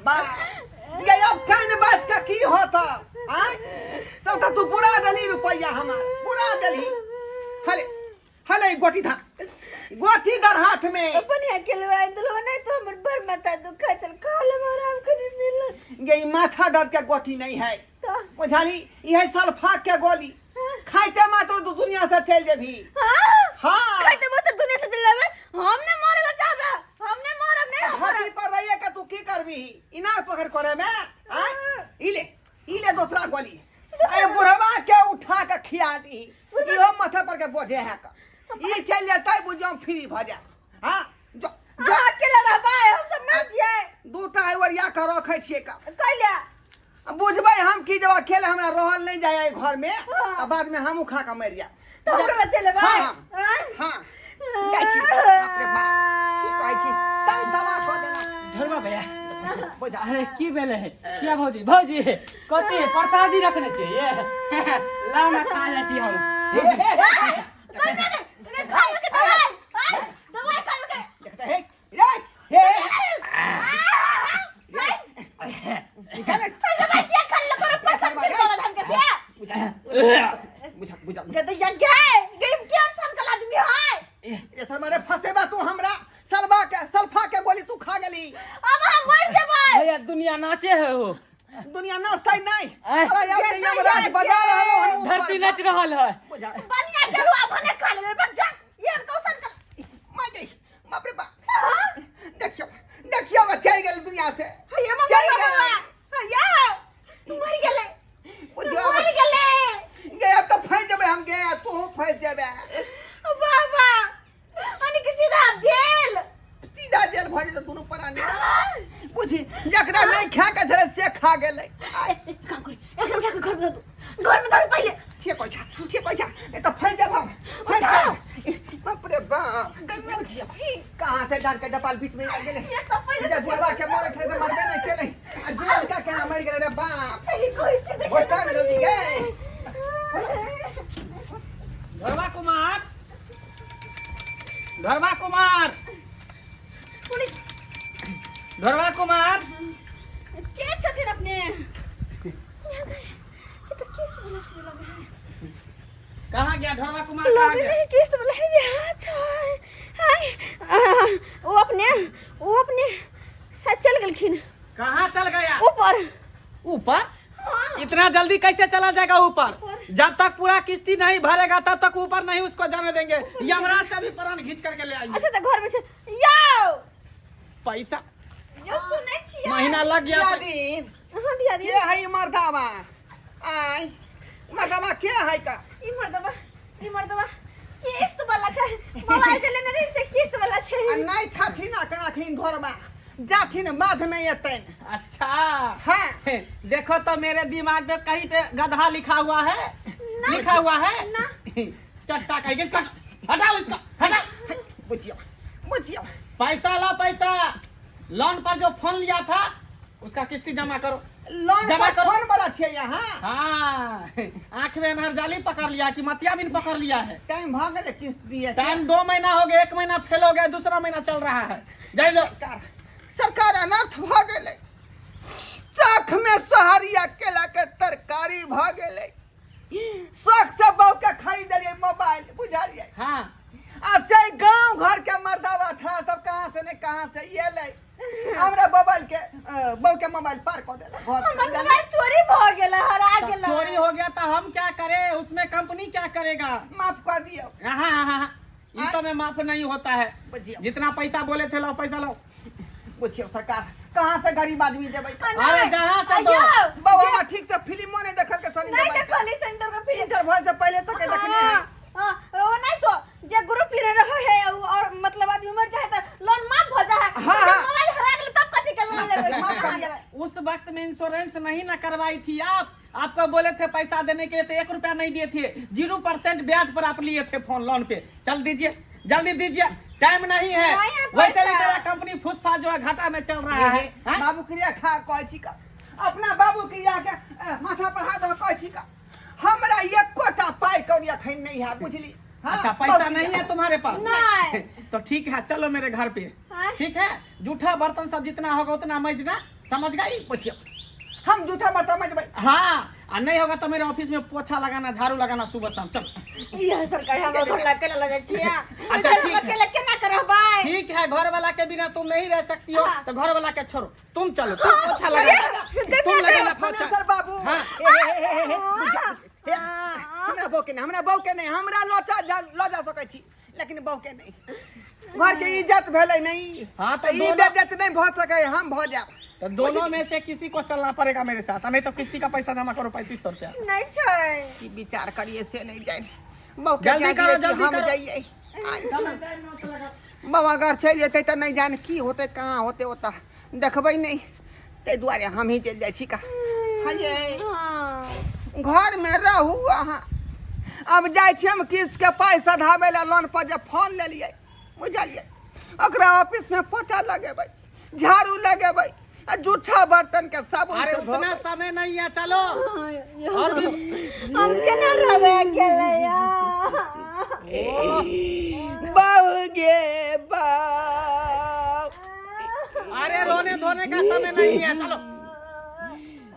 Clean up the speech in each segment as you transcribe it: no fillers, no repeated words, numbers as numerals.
बा ये अब कान बाज का की होता हां सब तो तू पूरा दली रुपया हमार पूरा दली हले हले गोटी था गोटी दर हाथ में अपन अकेले आंदोलन नहीं तो हमर भर माथा दुखा चल काल आराम करे मिल ये माथा दर्द के गोटी नहीं है तो बुझाली यह सल्फा के गोली खाइते मा तो दुनिया से चल जेबी हां हां खाइते मत दुनिया से चल जावे हमने मरेला चाहबा हमने मरब नहीं हाथी पर रहिए का तू की करबी इनार पकड़ करे में हां इले दूसरा गोली ए बुढ़वा के उठा के खिया दी इहो माथा पर के बोझे है का ई चल जाता है बुझो फ्री भ जा हां जो अकेले रहबा हम सब मर जिए दूटा वरिया के रखे छिए का कैला बुझबै हम की जब अकेले हमरा रहल नहीं जाए घर में त बाद में हमहू खा के मर जा तो हमरा चले भाई हां देखी बाप रे बाप की कहै छी तन दवा खो देना धर्मा भैया बुझा अरे की बेले है क्या भौजी भौजी कते प्रसादी रखने चाहिए लाओ ना खा जा छी हम खाल के दवाई खाल के देखते है निकाल दवाई क्या खाल कर पसंद के बाद हम कैसे बुझा कहते ये गेम क्या संकल आदमी है ये सब मारे फसेबा तू हमरा सल्फा के गोली तू खा गेली अब हम मर जेबै भैया दुनिया नाचे है हो दुनिया नाचता नहीं अरे यार ये यमराज बजा रहलो हम धरती नाच रहल है बुझा बनिया जलवा भने खा ले बक जा ये कौन संकल मैं जाई बाप रे बाप देखियो मैं चल गेल दुनिया से ये मम्मा या मर गेले बुझा मर गेले गया तो फंस जाबे हम गया तू फंस जाबे बाबा अनि किसी दा जेल सीधा जेल भजे तो दोनों परानी बुझी जकरा नहीं खा के धरे से खा गेले काम करी एकरा उठा के घर में दो पहले ठीक हो जा ये तो फंस जाब हम फंस बाप रे बाप बुझिया कहां से डाल के डपाल बीच में आ गेले ये तो पहले जे बुढ़वा के मरे थे से मरबे नहीं केले आ जेल का कहां मर गेले रे बाप सही कोई से होता में जल्दी गए धर्मा कुमार के छथिन अपने ये तो किस्त वाला से लगा है कहाँ गया धर्मा कुमार कहाँ लगे गया नहीं किस्त वाला है बिहार छै हाय वो अपने साथ चल गेलखिन कहाँ चल गया ऊपर ऊपर इतना जल्दी कैसे चला जाएगा ऊपर जब तक पूरा किस्ती नहीं भरेगा तब तक ऊपर नहीं उसको जाने देंगे यमराज से भी प्राण खींच करके ले आएंगे अच्छा तो घर में छै याओ पैसा यो सुनै छियै महीना लग गया दिन हां दिया दी के है मर्दावा आई मर्दावा के है का ई मर्दवा किस्त वाला छै मोबाइल से लेने रही से किस्त वाला छै आ नहीं छथिन ना कनाखिन घर में जाथिन बाध में येतन अच्छा हां देखो तो मेरे दिमाग में कहीं पे गधा लिखा हुआ है लिखा हुआ है ना चट्टा कहीं इसका हटाओ इसका हटाओ बुझियो पैसा ला पैसा लोन पर जो फोन लिया था उसका किस्ती जमा करो लोन जमा पर करो। कौन वाला छे यहाँ हाँ आंख में अनहर जाली पकड़ लिया कि मतिया बिन पकड़ लिया है टाइम भाग गए किस्त दिए टाइम 2 महीना हो गया 1 महीना फेल हो गया दूसरा महीना चल रहा है जय जो सरकार अनर्थ भ गेले साख में सहारिया केला के तरकारी भ गेले शौक से बहु के खरीद लिए मोबाइल बुझालिए हाँ आज से गांव घर के मर्दावा था सब कहां से ने कहां से ये ले हमरा मोबाइल के बहु के मोबाइल पार कर देला घर से हमर मोबाइल चोरी भ गेला हरा तब गेला चोरी हो गया तो हम क्या करें उसमें कंपनी क्या करेगा माफ कर दियो हाँ इस समय माफ नहीं होता है बुझियो जितना पैसा बोले थे लो पैसा लो बुझियो सरकार कहां से गरीब आदमी देबै अरे जहाँ से दो बाबा में ठीक से फिल्मो नहीं देखल के सोनी नहीं देबै देखली सेंटर का फिल्म इंटर भर से पहले तक देखने हैं हां वो नहीं तो जे ग्रुप ले रहे है और मतलब आदमी मर जाए तो लोन माफ हो जाए हाँ। मोबाइल हरा गेल तब कथि के लोन लेबै माफ कर दिया। उस वक्त में इंश्योरेंस नहीं ना करवाई थी आपको बोले थे पैसा देने के लिए तो 1 रुपया नहीं दिए थे 0% ब्याज पर आप लिए थे फोन लोन पे चल दीजिए जल्दी दीजिए टाइम नहीं है वैसे भी मेरा कंपनी फुसफा जो है घाटा में चल रहा है हाँ? बाबू क्रिया खा कहै छी का अपना बाबू के जाके माथा पर हाथ कह छी का हमरा एको टा पाई कौड़ी अखन नहीं है बुझली हाँ, अच्छा पैसा बहुत नहीं है तुम्हारे पास? नहीं। तो ठीक है चलो मेरे घर पे। हाँ? ठीक है, जूठा बर्तन सब जितना होगा उतना मजना, समझ गई? पूछिए हम जूठा बर्तन में भाई हाँ, और नहीं होगा तो मेरे ऑफिस में पोछा लगाना, झाड़ू लगाना सुबह शाम। चलो यह सरकार हमर घर ला के लगे छिया। अच्छा, ठीक है। अकेले केना करबै? ठीक है, घर वाला के बिना तुम नहीं रह सकती हो, हाँ। तो घर वाला के छोड़ो, तुम चलो, तुम पोछा लगाना, तुम लगाना पोछा। सर बाबू हाँ। हमरा बहू के नहीं हमरा लजा सकै छी लेकिन बहू के नहीं। घर के इज्जत भेलै नहीं। हाँ, तो ई दोनों- बेइज्जत नहीं भ सकै, हम भ जाब। तो दोनों में से किसी को चलना पड़ेगा मेरे साथ, नहीं तो किस्ती का पैसा जमा करो 3500 रुपया। नहीं छै। की विचार करिए से नहीं जाए। बहू के जल्दी करो, जल्दी हम करो। जाइए। बाबा घर चल जेतै त नहीं जाने की होते, कहाँ होते ओता देखबै नहीं, ते दुआरे हम ही चल जाइ छी का। हाये हाँ। घर में रहू अहाँ। अब जाइ छी हम किस्त के पाई सधाबे ला लोन पर, जब फोन लेलिए बुझलिए, ओकरा ऑफिस में पोछा लगेबै, झाड़ू लगेबै, आ जूठा बर्तन के साबुन अरे से उतना धोबै। समय नहीं है, चलो। और भी हम केना रहबै अकेले यार? बहू गे बहू, अरे रोने धोने का समय नहीं है, चलो।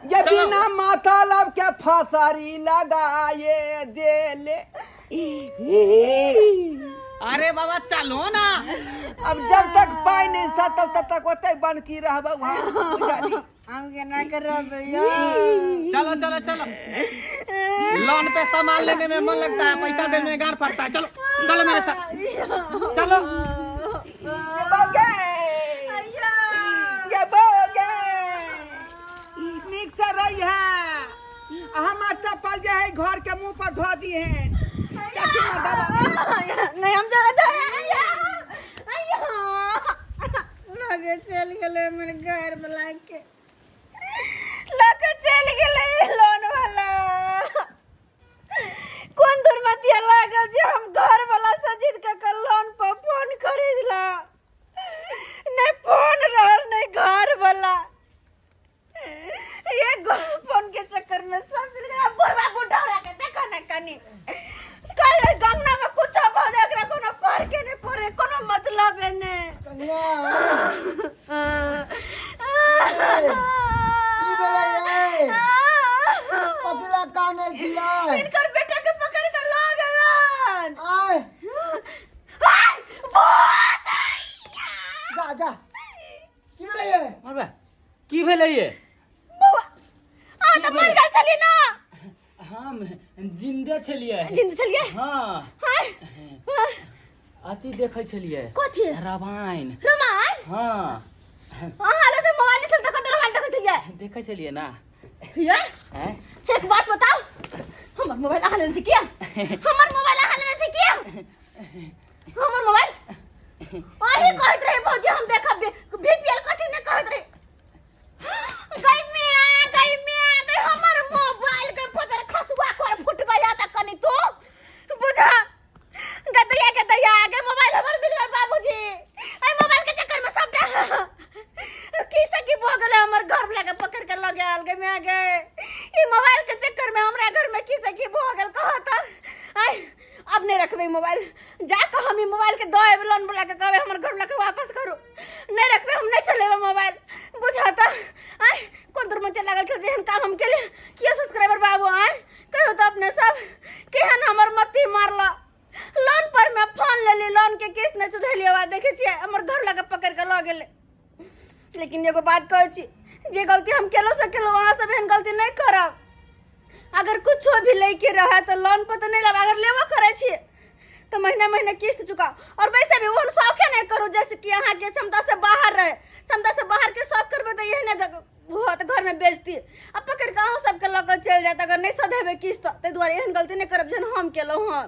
ये चलो। बिना मतलब के फसारी लगाए देले। अरे बाबा चलो ना। अब जब तक पाई नहीं सा तब तक ओते बन की रहबै वहाँ बुझली। हम केना करबै यार? चलो चलो चलो, लोन पे सामान लेने में मन लगता है, पैसा देने में गांड पड़ता है। चलो चलो मेरे साथ, चलो। ये बगे, ये बगे, नीक से रही है। हमार चप्पल जो है घर के मुंह पर धो दी है। नहीं हम जगह लगे चल गेले मेरे घर वाला के, लगे चल गेले लोन वाला। कौन दुर्मतिया लागल जे हम घर वाला सजीद के लोन पर फोन खरीदला, नहीं फोन रहल नहीं घर वाला। ये फोन के चक्कर में सब बुढ़वा बुढ़ा के देखो ना कनी कल गंगा में कुछ भज एकरा कोनो पर के नहीं पड़े, कोनो मतलब है ने। की बोले ये पतिला काने जिया इनकर बेटा के पकड़ के लो गलन। आए जा जा। की बोले ये अबे की भेलै ये? बुआ आ त मर गेल छली ना। हम जिंदे छलिए। जिंदा छलिए? हाँ, हाय अति देखै छलिए कथि रामायण। रामायण? हाँ, हाले तो मोबाइल से तक रामायण देखे छलिए। देखै छलिए ना। ये हैं? एक बात बताओ, हमर मोबाइल अहाँ लेने से किया? हमर मोबाइल अहाँ लेने से किया? हमर मोबाइल अरे कहत रहे भौजी हम देखब बीपीएल कथि ने कहत रहे। गई में हमर मोबाइल के पतर खसुआ कर फुटबा या त कनी तू बुझा गदया के मोबाइल हमर मिल गल बाबूजी। ए मोबाइल के चक्कर में सबटा की सकी भ गेले, हमर घर वाला के पकड़ के लगे अलगे में आ गए। ई मोबाइल के चक्कर में हमरा घर में की सकी भ गेल कहत। आई अब नहीं रखबे मोबाइल, जाके हम ई मोबाइल के दो लोन बोला के कहबे हमर घर वाला के वापस करो। नहीं रखबे, हम नहीं चलेबे मोबाइल बुझाता। आई कोन दूर में लागल छ जेहन काम हम केले किया सब्सक्राइबर बाबू। आई कहो तो अपने सब केहन हमर मत्ती मारला। लोन पर मैं फोन लेली, लोन के किस्त ने चुधैली आवाज देखे छिए हमर घर लगे पकड़ के ल गेले। लेकिन एगो बात कहै छी, जे गलती हम केलो से केलो वहां से एहन गलती नहीं करब। अगर कुछ भी लेके रहे तो लोन पर तो नहीं लेब, अगर लेबो करे छी तो महीने महीने किस्त चुकाओ। और वैसे भी वो शौक नहीं करो जैसे कि यहाँ के क्षमता से बाहर रहे, क्षमता से बाहर के शौक करबे तो यही नहीं हो तो घर में बेचती। अब पकड़ के अहूँ सबके लग चल जाता, अगर नहीं सधेबे किस्त ते दुआरे एहन गलती नहीं करब जेहन हम केलहुँ हँ।